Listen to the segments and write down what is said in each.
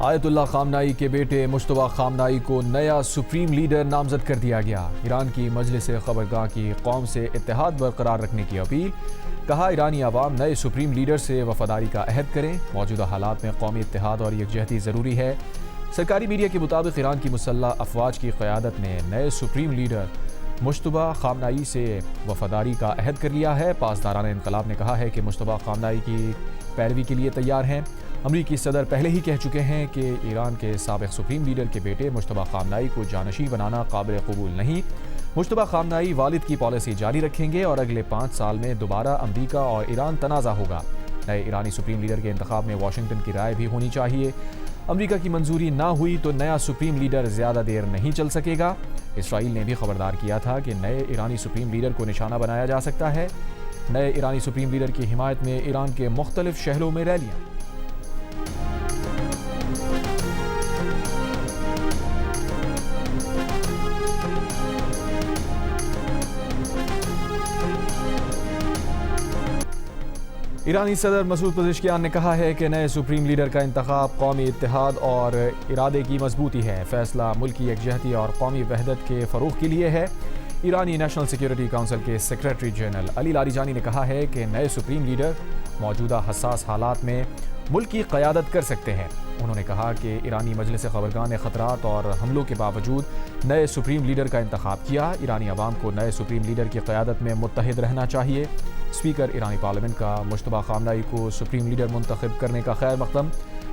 آیت اللہ خامنائی کے بیٹے مجتبیٰ خامنائی کو نیا سپریم لیڈر نامزد کر دیا گیا۔ ایران کی مجلس خبرگاہ کی قوم سے اتحاد برقرار رکھنے کی اپیل۔ کہا ایرانی عوام نئے سپریم لیڈر سے وفاداری کا عہد کریں۔ موجودہ حالات میں قومی اتحاد اور یکجہتی ضروری ہے۔ سرکاری میڈیا کے مطابق ایران کی مسلح افواج کی قیادت نے نئے سپریم لیڈر مجتبیٰ خامنائی سے وفاداری کا عہد کر لیا ہے۔ پاسداران انقلاب نے کہا ہے کہ مجتبیٰ خامنائی کی پیروی کے لیے تیار ہیں۔ امریکی صدر پہلے ہی کہہ چکے ہیں کہ ایران کے سابق سپریم لیڈر کے بیٹے مجتبیٰ خامنائی کو جانشین بنانا قابل قبول نہیں۔ مجتبیٰ خامنائی والد کی پالیسی جاری رکھیں گے اور اگلے 5 سال میں دوبارہ امریکہ اور ایران تنازع ہوگا۔ نئے ایرانی سپریم لیڈر کے انتخاب میں واشنگٹن کی رائے بھی ہونی چاہیے۔ امریکہ کی منظوری نہ ہوئی تو نیا سپریم لیڈر زیادہ دیر نہیں چل سکے گا۔ اسرائیل نے بھی خبردار کیا تھا کہ نئے ایرانی سپریم لیڈر کو نشانہ بنایا جا سکتا ہے۔ نئے ایرانی سپریم لیڈر کی حمایت میں ایران کے مختلف شہروں میں ریلیاں۔ ایرانی صدر مسعود پزشکیان نے کہا ہے کہ نئے سپریم لیڈر کا انتخاب قومی اتحاد اور ارادے کی مضبوطی ہے۔ فیصلہ ملکی یکجہتی اور قومی وحدت کے فروغ کے لیے ہے۔ ایرانی نیشنل سیکیورٹی کونسل کے سیکریٹری جنرل علی لاریجانی نے کہا ہے کہ نئے سپریم لیڈر موجودہ حساس حالات میں ملک کی قیادت کر سکتے ہیں۔ انہوں نے کہا کہ ایرانی مجلس خبرگاہ نے خطرات اور حملوں کے باوجود نئے سپریم لیڈر کا انتخاب کیا۔ ایرانی عوام کو نئے سپریم لیڈر کی قیادت میں متحد رہنا چاہیے۔ اسپیکر ایرانی پارلیمنٹ کا مجتبیٰ خامنائی کو سپریم لیڈر منتخب کرنے کا خیر مقدم۔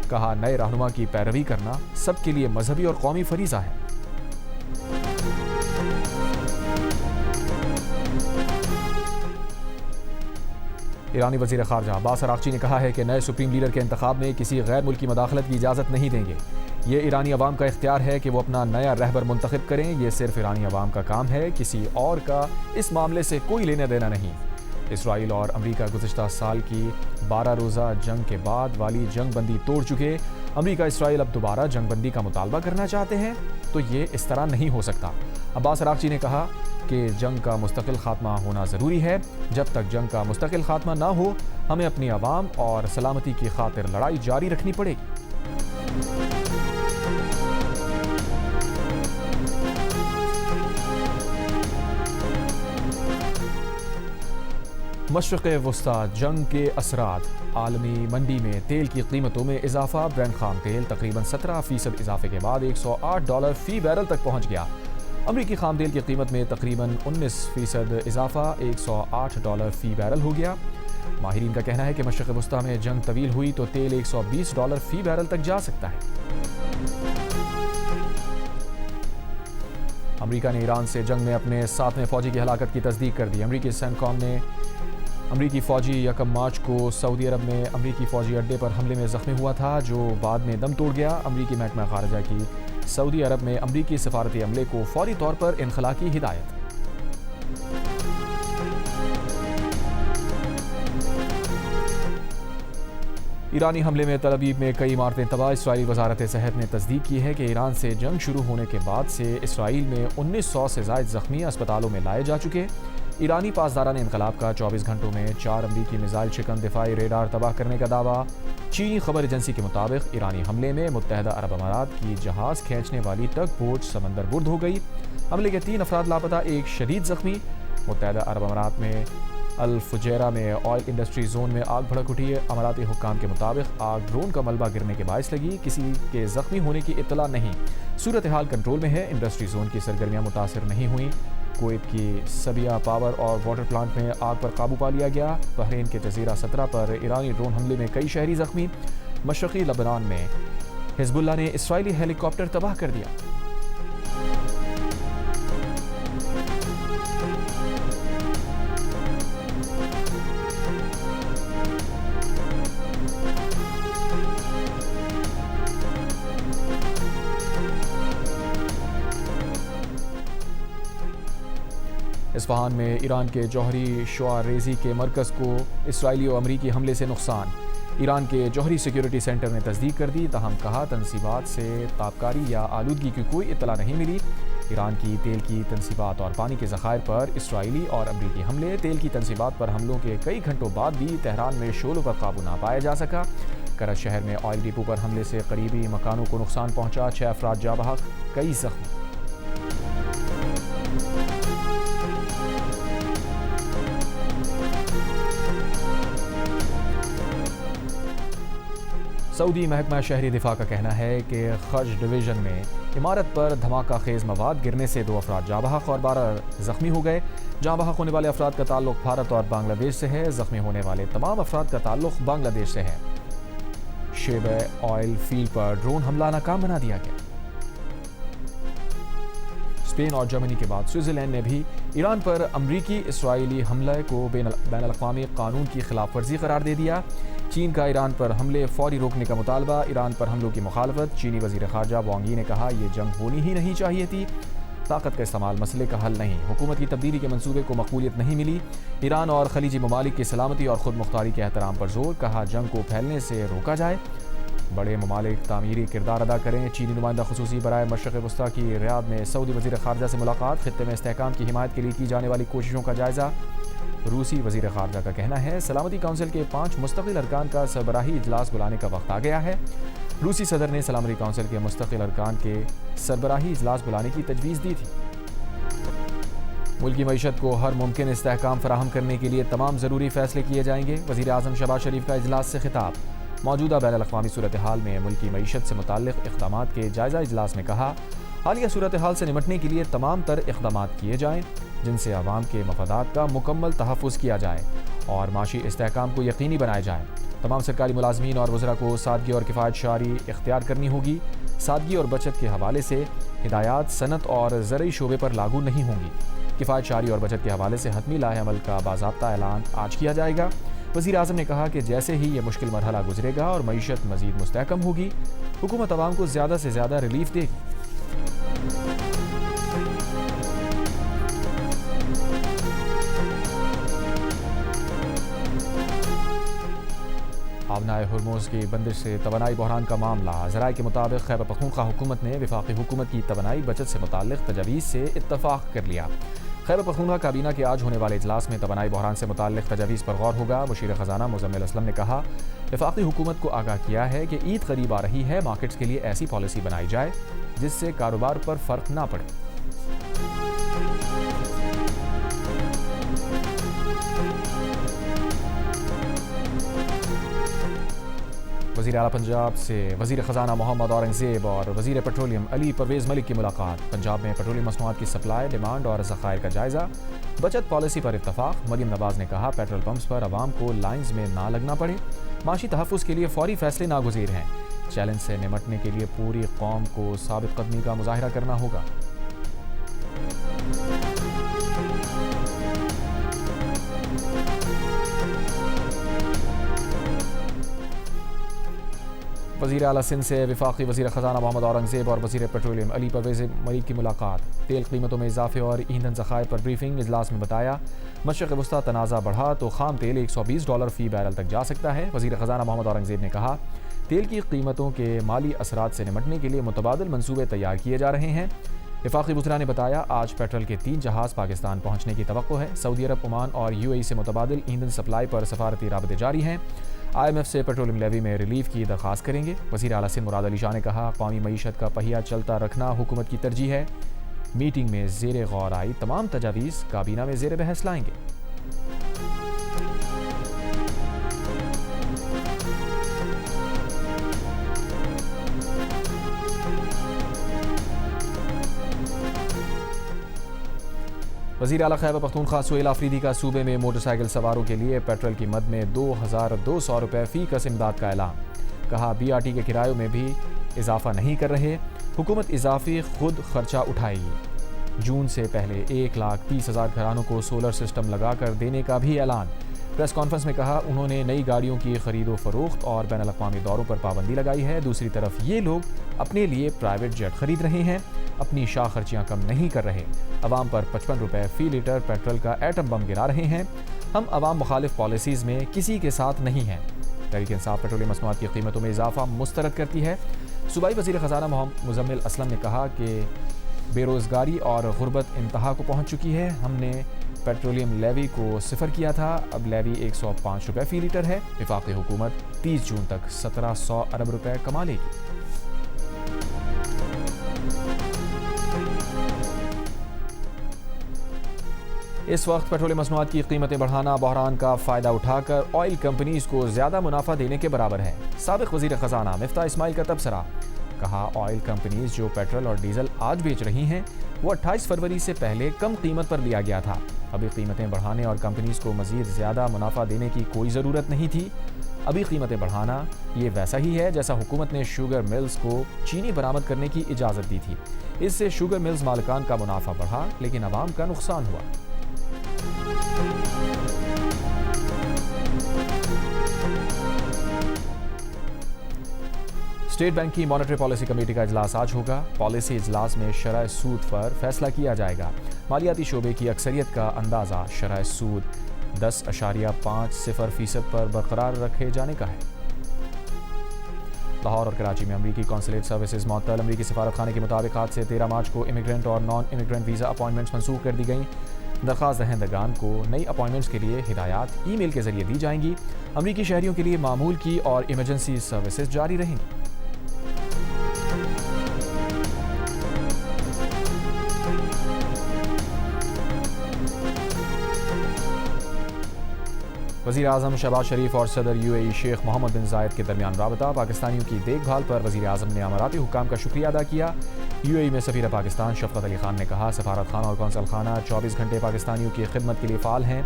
کہا نئے رہنما کی پیروی کرنا سب کے لیے مذہبی اور قومی فریضہ ہے۔ ایرانی وزیر خارجہ عباس اراغچی نے کہا ہے کہ نئے سپریم لیڈر کے انتخاب میں کسی غیر ملکی مداخلت کی اجازت نہیں دیں گے۔ یہ ایرانی عوام کا اختیار ہے کہ وہ اپنا نیا رہبر منتخب کریں۔ یہ صرف ایرانی عوام کا کام ہے، کسی اور کا اس معاملے سے کوئی لینا دینا نہیں۔ اسرائیل اور امریکہ گزشتہ سال کی 12 روزہ جنگ کے بعد والی جنگ بندی توڑ چکے۔ امریکہ اسرائیل اب دوبارہ جنگ بندی کا مطالبہ کرنا چاہتے ہیں تو یہ اس طرح نہیں ہو سکتا۔ عباس اراغچی نے کہا کہ جنگ کا مستقل خاتمہ ہونا ضروری ہے۔ جب تک جنگ کا مستقل خاتمہ نہ ہو ہمیں اپنی عوام اور سلامتی کی خاطر لڑائی جاری رکھنی پڑے گی۔ مشرق وسطی جنگ کے اثرات۔ عالمی منڈی میں تیل کی قیمتوں میں اضافہ۔ برنٹ خام تیل تقریباً 17% اضافے کے بعد $108 فی بیرل تک پہنچ گیا۔ امریکی خام تیل کی قیمت میں تقریباً 19% اضافہ، $108 فی بیرل ہو گیا۔ ماہرین کا کہنا ہے کہ مشرق وسطی میں جنگ طویل ہوئی تو تیل $120 فی بیرل تک جا سکتا ہے۔ امریکہ نے ایران سے جنگ میں اپنے 7ویں فوجی کی ہلاکت کی تصدیق کر دی۔ امریکی سینٹکام نے امریکی فوجی 1 مارچ کو سعودی عرب میں امریکی فوجی اڈے پر حملے میں زخمی ہوا تھا، جو بعد میں دم توڑ گیا۔ امریکی محکمہ خارجہ کی سعودی عرب میں امریکی سفارتی عملے کو فوری طور پر انخلاء کی ہدایت۔ ایرانی حملے میں تل ابیب میں کئی عمارتیں تباہ۔ اسرائیلی وزارت صحت نے تصدیق کی ہے کہ ایران سے جنگ شروع ہونے کے بعد سے اسرائیل میں 1900 سے زائد زخمی اسپتالوں میں لائے جا چکے۔ ایرانی پاسداران انقلاب کا 24 گھنٹوں میں 4 امریکی میزائل شکن دفاعی ریڈار تباہ کرنے کا دعویٰ۔ چینی خبر ایجنسی کے مطابق ایرانی حملے میں متحدہ عرب امارات کی جہاز کھینچنے والی ٹگ بوٹ سمندر برد ہو گئی۔ حملے کے 3 افراد لاپتہ، 1 شدید زخمی۔ متحدہ عرب امارات میں الفجیرہ میں آئل انڈسٹری زون میں آگ بھڑک اٹھی ہے۔ اماراتی حکام کے مطابق آگ ڈرون کا ملبہ گرنے کے باعث لگی۔ کسی کے زخمی ہونے کی اطلاع نہیں۔ صورتحال کنٹرول میں ہے۔ انڈسٹری زون کی سرگرمیاں متاثر نہیں ہوئیں۔ کویت کی سبیہ پاور اور واٹر پلانٹ میں آگ پر قابو پا لیا گیا۔ بحرین کے جزیرہ 17 پر ایرانی ڈرون حملے میں کئی شہری زخمی۔ مشرقی لبنان میں حزب اللہ نے اسرائیلی ہیلی کاپٹر تباہ کر دیا۔ اصفہان میں ایران کے جوہری شعاع ریزی کے مرکز کو اسرائیلی و امریکی حملے سے نقصان۔ ایران کے جوہری سیکیورٹی سینٹر نے تصدیق کر دی، تاہم کہا تنصیبات سے تابکاری یا آلودگی کی کوئی اطلاع نہیں ملی۔ ایران کی تیل کی تنصیبات اور پانی کے ذخائر پر اسرائیلی اور امریکی حملے، تیل کی تنصیبات پر حملوں کے کئی گھنٹوں بعد بھی تہران میں شعلوں پر قابو نہ پایا جا سکا۔ کرج شہر میں آئل ڈپو پر حملے سے قریبی مکانوں کو نقصان پہنچا، 6 افراد جاں بحق، کئی زخمی۔ سعودی محکمہ شہری دفاع کا کہنا ہے کہ خرج ڈویژن میں عمارت پر دھماکہ خیز مواد گرنے سے 2 افراد جاں بحق اور 12 زخمی ہو گئے۔ جاں بحق ہونے والے افراد کا تعلق بھارت اور بنگلہ دیش سے ہے، زخمی ہونے والے تمام افراد کا تعلق بنگلہ دیش سے ہے۔ شیبہ آئل فیلڈ پر ڈرون حملہ ناکام بنا دیا گیا۔ اسپین اور جرمنی کے بعد سوئٹزرلینڈ نے بھی ایران پر امریکی اسرائیلی حملے کو بین الاقوامی قانون کی خلاف ورزی قرار دے دیا۔ چین کا ایران پر حملے فوری روکنے کا مطالبہ، ایران پر حملوں کی مخالفت۔ چینی وزیر خارجہ وانگ یی نے کہا یہ جنگ ہونی ہی نہیں چاہیے تھی، طاقت کا استعمال مسئلے کا حل نہیں، حکومت کی تبدیلی کے منصوبے کو مقبولیت نہیں ملی۔ ایران اور خلیجی ممالک کی سلامتی اور خود مختاری کے احترام پر زور، کہا جنگ کو پھیلنے سے روکا جائے، بڑے ممالک تعمیری کردار ادا کریں۔ چینی نمائندہ خصوصی برائے مشرق وسطیٰ کی ریاض میں سعودی وزیر خارجہ سے ملاقات، خطے میں استحکام کی حمایت کے لیے کی جانے والی کوششوں کا جائزہ۔ روسی وزیر خارجہ کا کہنا ہے سلامتی کونسل کے 5 مستقل ارکان کا سربراہی اجلاس بلانے کا وقت آ گیا ہے۔ روسی صدر نے سلامتی کونسل کے مستقل ارکان کے سربراہی اجلاس بلانے کی تجویز دی تھی۔ ملکی معیشت کو ہر ممکن استحکام فراہم کرنے کے لیے تمام ضروری فیصلے کیے جائیں گے، وزیر اعظم شہباز شریف کا اجلاس سے خطاب۔ موجودہ بین الاقوامی صورتحال میں ملکی معیشت سے متعلق اقدامات کے جائزہ اجلاس میں کہا حالیہ صورتحال سے نمٹنے کے لیے تمام تر اقدامات کیے جائیں جن سے عوام کے مفادات کا مکمل تحفظ کیا جائے اور معاشی استحکام کو یقینی بنایا جائے۔ تمام سرکاری ملازمین اور وزراء کو سادگی اور کفایت شعاری اختیار کرنی ہوگی۔ سادگی اور بچت کے حوالے سے ہدایات صنعت اور زرعی شعبے پر لاگو نہیں ہوں گی۔ کفایت شعاری اور بچت کے حوالے سے حتمی لائحہ عمل کا باضابطہ اعلان آج کیا جائے گا۔ وزیر اعظم نے کہا کہ جیسے ہی یہ مشکل مرحلہ گزرے گا اور معیشت مزید مستحکم ہوگی، حکومت عوام کو زیادہ سے زیادہ ریلیف دے گی۔ آبنائے ہرموز کی بندش سے توانائی بحران کا معاملہ، ذرائع کے مطابق خیبر پختونخوا حکومت نے وفاقی حکومت کی توانائی بچت سے متعلق تجاویز سے اتفاق کر لیا۔ خیبر پختونخوا کابینہ کے آج ہونے والے اجلاس میں توانائی بحران سے متعلق تجاویز پر غور ہوگا۔ مشیر خزانہ مزمل اسلم نے کہا وفاقی حکومت کو آگاہ کیا ہے کہ عید قریب آ رہی ہے، مارکیٹس کے لیے ایسی پالیسی بنائی جائے جس سے کاروبار پر فرق نہ پڑے۔ وزیر اعلیٰ پنجاب سے وزیر خزانہ محمد اورنگزیب اور وزیر پیٹرولیم علی پرویز ملک کی ملاقات، پنجاب میں پیٹرولیم مصنوعات کی سپلائی، ڈیمانڈ اور ذخائر کا جائزہ، بچت پالیسی پر اتفاق۔ مریم نواز نے کہا پیٹرول پمپس پر عوام کو لائنز میں نہ لگنا پڑے، معاشی تحفظ کے لیے فوری فیصلے ناگزیر ہیں، چیلنج سے نمٹنے کے لیے پوری قوم کو ثابت قدمی کا مظاہرہ کرنا ہوگا۔ وزیر اعلیٰ سندھ سے وفاقی وزیر خزانہ محمد اورنگزیب اور وزیر پیٹرولیم علی پرویز ملک کی ملاقات، تیل قیمتوں میں اضافے اور ایندھن ذخائر پر بریفنگ۔ اجلاس میں بتایا مشرق وسطیٰ تنازع بڑھا تو خام تیل $120 فی بیرل تک جا سکتا ہے۔ وزیر خزانہ محمد اورنگزیب نے کہا تیل کی قیمتوں کے مالی اثرات سے نمٹنے کے لیے متبادل منصوبے تیار کیے جا رہے ہیں۔ وفاقی وزراء نے بتایا آج پیٹرول کے 3 جہاز پاکستان پہنچنے کی توقع ہے۔ سعودی عرب، عمان اور UAE سے متبادل ایندھن سپلائی پر سفارتی رابطے جاری ہیں۔ IMF سے پیٹرولیم لیوی میں ریلیف کی درخواست کریں گے۔ وزیر اعلیٰ سندھ مراد علی شاہ نے کہا قومی معیشت کا پہیہ چلتا رکھنا حکومت کی ترجیح ہے۔ میٹنگ میں زیر غور آئی تمام تجاویز کابینہ میں زیر بحث لائیں گے۔ وزیر اعلیٰ خیبر پختونخوا سہیل آفریدی کا صوبے میں موٹر سائیکل سواروں کے لیے پیٹرول کی مد میں $2200 فی کس امداد کا اعلان، کہا BRT کے کرایوں میں بھی اضافہ نہیں کر رہے، حکومت اضافی خود خرچہ اٹھائے گی۔ جون سے پہلے 130,000 گھرانوں کو سولر سسٹم لگا کر دینے کا بھی اعلان۔ پریس کانفرنس میں کہا انہوں نے نئی گاڑیوں کی خرید و فروخت اور بین الاقوامی دوروں پر پابندی لگائی ہے، دوسری طرف یہ لوگ اپنے لیے پرائیویٹ جیٹ خرید رہے ہیں، اپنی شاہ خرچیاں کم نہیں کر رہے، عوام پر $55 فی لیٹر پیٹرول کا ایٹم بم گرا رہے ہیں۔ ہم عوام مخالف پالیسیز میں کسی کے ساتھ نہیں ہیں۔ تحریک انصاف پیٹرولیم مصنوعات کی قیمتوں میں اضافہ مسترد کرتی ہے۔ صوبائی وزیر خزانہ محمد مزمل اسلم نے کہا کہ بے روزگاری اور غربت انتہا کو پہنچ چکی ہے. ہم نے پیٹرولیم لیوی کو صفر کیا تھا, اب لیوی 105 روپے فی لیٹر ہے. وفاقی حکومت 30 جون تک 1700 ارب روپے کما لے گی. اس وقت پیٹرولیم مصنوعات کی قیمتیں بڑھانا بحران کا فائدہ اٹھا کر آئل کمپنیز کو زیادہ منافع دینے کے برابر ہے. سابق وزیر خزانہ مفتاح اسماعیل کا تبصرہ. کہا آئل کمپنیز جو پیٹرول اور ڈیزل آج بیچ رہی ہیں وہ 28 فروری سے پہلے کم قیمت پر لیا گیا تھا. ابھی قیمتیں بڑھانے اور کمپنیز کو مزید زیادہ منافع دینے کی کوئی ضرورت نہیں تھی. ابھی قیمتیں بڑھانا یہ ویسا ہی ہے جیسا حکومت نے شوگر ملز کو چینی برآمد کرنے کی اجازت دی تھی. اس سے شوگر ملز مالکان کا منافع بڑھا لیکن عوام کا نقصان ہوا. اسٹیٹ بینک کی مانیٹری پالیسی کمیٹی کا اجلاس آج ہوگا. پالیسی اجلاس میں شرح سود پر فیصلہ کیا جائے گا. مالیاتی شعبے کی اکثریت کا اندازہ شرح سود 10.50% پر برقرار رکھے جانے کا ہے. لاہور اور کراچی میں امریکی کونسلیٹ سروسز معطل. امریکی سفارت خانے کے مطابق آج سے 13 مارچ کو امیگرینٹ اور نان امیگرینٹ ویزا اپائنٹمنٹس منسوخ کر دی گئیں. درخواست دہندگان کو نئی اپائنٹمنٹس کے لیے ہدایات ای میل کے ذریعے دی جائیں گی. امریکی شہریوں کے لیے معمول کی اور ایمرجنسی سروسز جاری رہیں گی. وزیر اعظم شہباز شریف اور صدر یو اے ای شیخ محمد بن زائد کے درمیان رابطہ. پاکستانیوں کی دیکھ بھال پر وزیر اعظم نے اماراتی حکام کا شکریہ ادا کیا. یو اے ای میں سفیر پاکستان شفقت علی خان نے کہا سفارت خانہ اور قونصل خانہ 24 گھنٹے پاکستانیوں کی خدمت کے لیے فعال ہیں.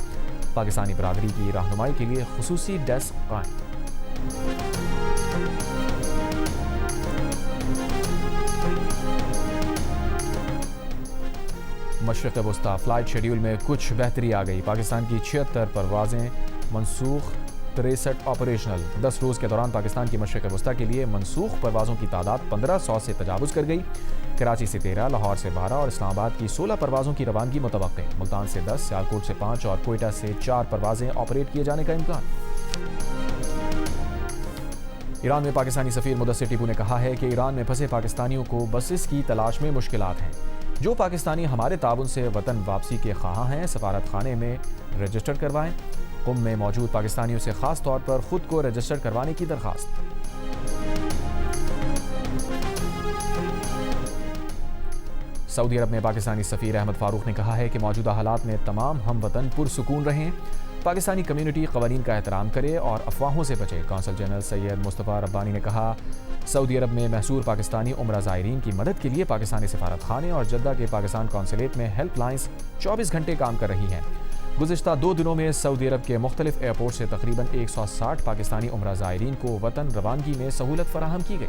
پاکستانی برادری کی رہنمائی کے لیے خصوصی ڈیسک قائم. مشرق وسطی فلائٹ شیڈیول میں کچھ بہتری آ گئی. پاکستان کی 76 پروازیں منسوخ، 63 آپریشنل. 10 روز کے دوران پاکستان کی مشرق وسطی کے لیے منسوخ پروازوں کی تعداد 1500 سے تجاوز کر گئی. کراچی سے 13، لاہور سے 12 اور اسلام آباد کی 16 پروازوں کی روانگی متوقع. ملتان سے 10، سیالکوٹ سے 5 اور کوئٹہ سے 4 پروازیں آپریٹ کیے جانے کا امکان. ایران میں پاکستانی سفیر مدثر ٹیپو نے کہا ہے کہ ایران میں پھنسے پاکستانیوں کو بسز کی تلاش میں مشکلات ہیں. جو پاکستانی ہمارے تعاون سے وطن واپسی کے خواہاں ہیں سفارت خانے میں رجسٹر کروائیں. قم میں موجود پاکستانیوں سے خاص طور پر خود کو رجسٹر کروانے کی درخواست. سعودی عرب میں پاکستانی سفیر احمد فاروق نے کہا ہے کہ موجودہ حالات میں تمام ہم وطن پرسکون رہیں. پاکستانی کمیونٹی قوانین کا احترام کرے اور افواہوں سے بچے. قونصل جنرل سید مصطفیٰ ربانی نے کہا سعودی عرب میں محصور پاکستانی عمرہ زائرین کی مدد کے لیے پاکستانی سفارت خانے اور جدہ کے پاکستان کونسلیٹ میں ہیلپ لائنز 24 گھنٹے کام کر رہی ہیں. گزشتہ 2 دنوں میں سعودی عرب کے مختلف ایئرپورٹ سے تقریباً 160 پاکستانی عمرہ زائرین کو وطن روانگی میں سہولت فراہم کی گئی.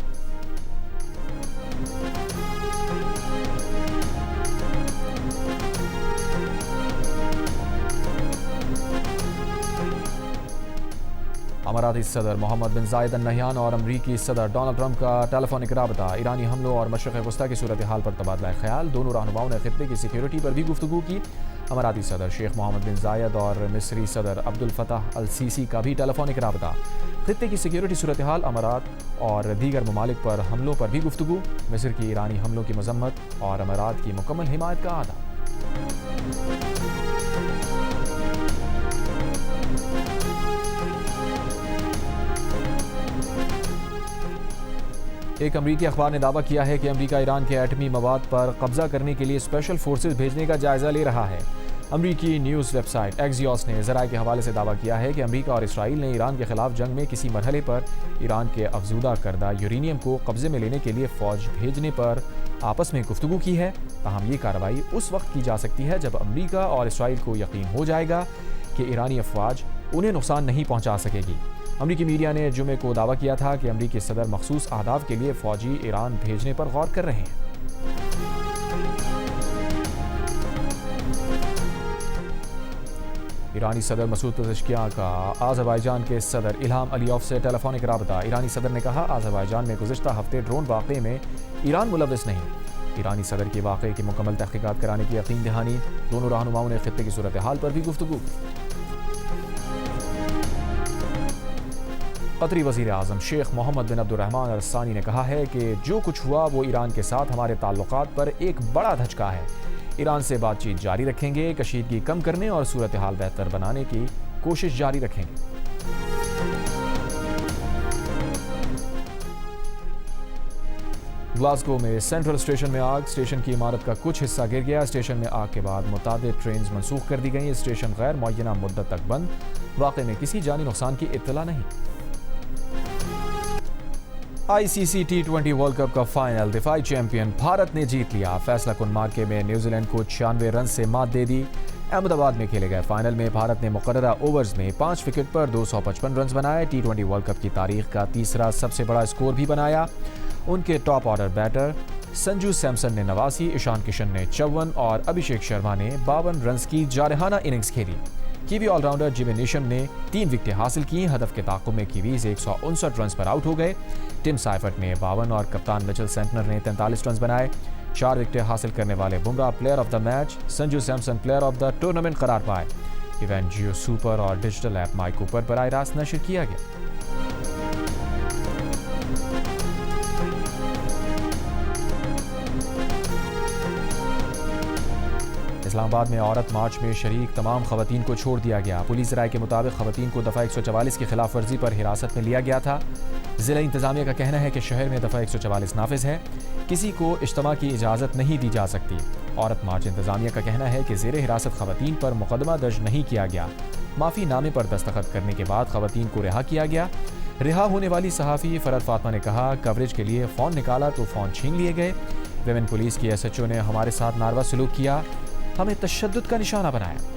اماراتی صدر محمد بن زائد ال نہیان اور امریکی صدر ڈونلڈ ٹرمپ کا ٹیلی فونک رابطہ. ایرانی حملوں اور مشرق وسطی کی صورتحال پر تبادلہ خیال. دونوں رہنماؤں نے خطے کی سیکیورٹی پر بھی گفتگو کی. اماراتی صدر شیخ محمد بن زائد اور مصری صدر عبد الفتاح السیسی کا بھی ٹیلی فونک رابطہ. خطے کی سیکیورٹی صورتحال، امارات اور دیگر ممالک پر حملوں پر بھی گفتگو. مصر کی ایرانی حملوں کی مذمت اور امارات کی مکمل حمایت کا اعادہ. ایک امریکی اخبار نے دعویٰ کیا ہے کہ امریکہ ایران کے ایٹمی مواد پر قبضہ کرنے کے لیے اسپیشل فورسز بھیجنے کا جائزہ لے رہا ہے. امریکی نیوز ویب سائٹ ایکزیوس نے ذرائع کے حوالے سے دعویٰ کیا ہے کہ امریکہ اور اسرائیل نے ایران کے خلاف جنگ میں کسی مرحلے پر ایران کے افزودہ کردہ یورینیم کو قبضے میں لینے کے لیے فوج بھیجنے پر آپس میں گفتگو کی ہے. تاہم یہ کارروائی اس وقت کی جا سکتی ہے جب امریکہ اور اسرائیل کو یقین ہو جائے گا کہ ایرانی افواج انہیں نقصان نہیں پہنچا سکے گی. امریکی میڈیا نے جمعے کو دعویٰ کیا تھا کہ امریکی صدر مخصوص اہداف کے لیے فوجی ایران بھیجنے پر غور کر رہے ہیں. ایرانی صدر مسعود پزشکیان کا آذربائیجان کے صدر الہام علیوف سے ٹیلی فونک رابطہ. ایرانی صدر نے کہا آذربائیجان میں گزشتہ ہفتے ڈرون واقعے میں ایران ملوث نہیں. ایرانی صدر کی واقعے کی مکمل تحقیقات کرانے کی یقین دہانی. دونوں رہنماؤں نے خطے کی صورتحال پر بھی گفتگو کی. قطری وزیر اعظم شیخ محمد بن عبدالرحمن الثانی نے کہا ہے کہ جو کچھ ہوا وہ ایران کے ساتھ ہمارے تعلقات پر ایک بڑا دھچکا ہے۔ ایران سے بات چیت جاری رکھیں گے، کشیدگی کم کرنے اور صورتحال بہتر بنانے کی کوشش جاری رکھیں گے۔ گلاسگو میں سینٹرل اسٹیشن میں آگ، اسٹیشن کی عمارت کا کچھ حصہ گر گیا۔ اسٹیشن میں آگ کے بعد متعدد ٹرینز منسوخ کر دی گئیں۔ اسٹیشن غیر معینہ مدت تک بند۔ واقعے میں کسی جانی نقصان کی اطلاع نہیں۔ آئی سی سی T20 ورلڈ کپ کا فائنل، دفاعی چیمپئن بھارت نے جیت لیا۔ فیصلہ کن مارکے میں نیوزی لینڈ کو 96 رن سے مات دے دی۔ احمد آباد میں کھیلے گئے فائنل میں بھارت نے مقررہ اوورز میں 5 وکٹ پر 255 رنز بنائے۔ T20 ورلڈ کپ کی تاریخ کا تیسرا سب سے بڑا اسکور بھی بنایا۔ ان کے top order better Sanju Samson نے 89، ایشان کشن نے 54 اور ابھیشیک شرما نے 52 رنز کی جارحانہ اننگز کھیلی۔ Kiwi all rounder Jimmy Neesham نے 3 وکٹیں حاصل کی۔ ہدف کے تعاقب میں کیویز 159 رنز پر آؤٹ ہو گئے۔ ٹم سائفرٹ نے 52 اور کپتان مچل سینٹنر نے 43 رنز بنائے۔ 4 وکٹیں حاصل کرنے والے Bumrah player of the match, Sanju Samson player of the tournament قرار پائے۔ ایونٹ جیو سپر اور ڈیجیٹل ایپ مائی کوپر براہ راست نشر کیا گیا۔ اسلام آباد میں عورت مارچ میں شریک تمام خواتین کو چھوڑ دیا گیا۔ پولیس رائے کے مطابق خواتین کو دفعہ 144 کی خلاف ورزی پر حراست میں لیا گیا تھا۔ ضلع انتظامیہ کا کہنا ہے کہ شہر میں دفعہ 144 نافذ ہے، کسی کو اجتماع کی اجازت نہیں دی جا سکتی۔ عورت مارچ انتظامیہ کا کہنا ہے کہ زیر حراست خواتین پر مقدمہ درج نہیں کیا گیا۔ معافی نامے پر دستخط کرنے کے بعد خواتین کو رہا کیا گیا۔ رہا ہونے والی صحافی فرد فاطمہ نے کہا، کوریج کے لیے فون نکالا تو فون چھین لیے گئے۔ ویمن پولیس کی ایس ایچ او نے ہمارے ساتھ ناروا سلوک کیا، ہمیں تشدد کا نشانہ بنایا۔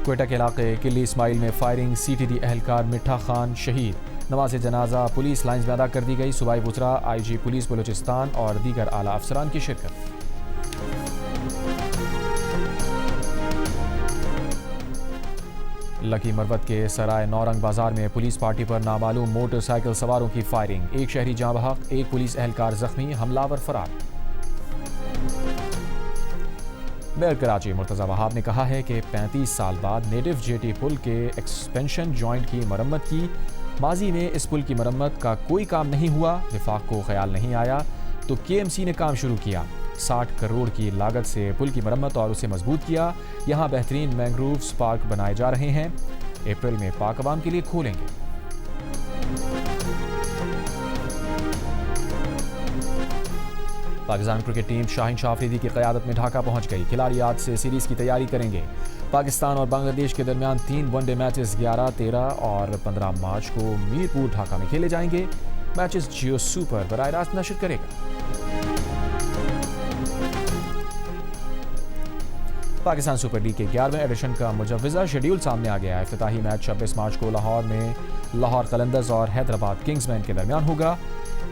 کوئٹہ کے علاقے کلی اسماعیل میں فائرنگ، سی ٹی ڈی اہلکار مٹھا خان شہید۔ نماز جنازہ پولیس لائنز میں ادا کر دی گئی۔ صوبائی وزراء، آئی جی پولیس بلوچستان اور دیگر اعلیٰ افسران کی شرکت۔ لکی مروت کے سرائے نورنگ بازار میں پولیس پارٹی پر نامعلوم موٹر سائیکل سواروں کی فائرنگ، ایک شہری جاں بحق، ایک پولیس اہلکار زخمی، حملہ آور فرار۔ میئر کراچی مرتضی وہاب نے کہا ہے کہ 35 سال بعد نیٹو جے ٹی پل کے ایکسپینشن جوائنٹ کی مرمت کی۔ ماضی میں اس پل کی مرمت کا کوئی کام نہیں ہوا، وفاق کو خیال نہیں آیا تو کے ایم سی نے کام شروع کیا۔ 60 کروڑ کی لاگت سے پل کی مرمت اور اسے مضبوط کیا۔ یہاں بہترین مینگرووز پارک بنائے جا رہے ہیں، اپریل میں پارک عوام کے لیے کھولیں گے۔ پاکستان کرکٹ ٹیم شاہین شاہ آفریدی کی قیادت میں ڈھاکہ پہنچ گئی۔ کھلاڑی آج سے سیریز کی تیاری کریں گے۔ پاکستان اور بنگلہ دیش کے درمیان 3 ون ڈے میچز 11، 13 اور 15 مارچ کو میرپور ڈھاکہ میں کھیلے جائیں گے۔ میچز جیو سپر براہ راست نشر کرے گا۔ پاکستان سپر لیگ کے 11ویں ایڈیشن کا مجوزہ شیڈیول سامنے آ گیا ہے۔ افتتاحی میچ 26 مارچ کو لاہور میں لاہور قلندرز اور حیدرآباد کنگز مین کے درمیان ہوگا۔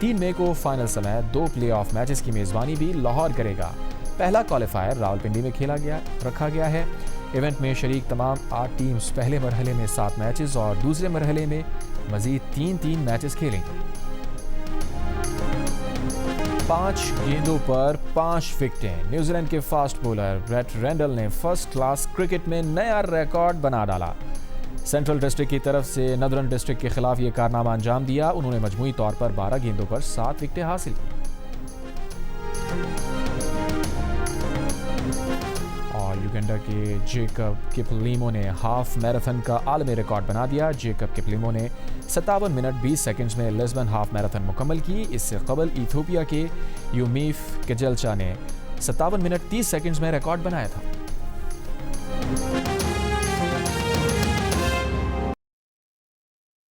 3 مئی کو فائنل سمیت 2 پلے آف میچز کی میزبانی بھی لاہور کرے گا۔ پہلا کوالیفائر راولپنڈی میں رکھا گیا ہے۔ ایونٹ میں شریک تمام 8 ٹیمز پہلے مرحلے میں 7 میچز اور دوسرے مرحلے میں مزید 3 میچز کھیلیں گے۔ 5 گیندوں پر 5 وکٹیں۔ نیوزی لینڈ کے فاسٹ بولر بریٹ رینڈل نے فرسٹ کلاس کرکٹ میں نیا ریکارڈ بنا ڈالا۔ سینٹرل ڈسٹرکٹ کی طرف سے ندرن ڈسٹرکٹ کے خلاف یہ کارنامہ انجام دیا۔ انہوں نے مجموعی طور پر 12 گیندوں پر 7 وکٹیں حاصل کی۔ اور یوگنڈا کے جیکب کپلیمو نے ہاف میراتھن کا عالمی ریکارڈ بنا دیا۔ جیکب کپلیمو نے 57 منٹ 20 سیکنڈز میں لسبن ہاف میراتھن مکمل کی۔ اس سے قبل ایتھوپیا کے یومیف کجلچا نے 57 منٹ 30 سیکنڈز میں ریکارڈ بنایا تھا۔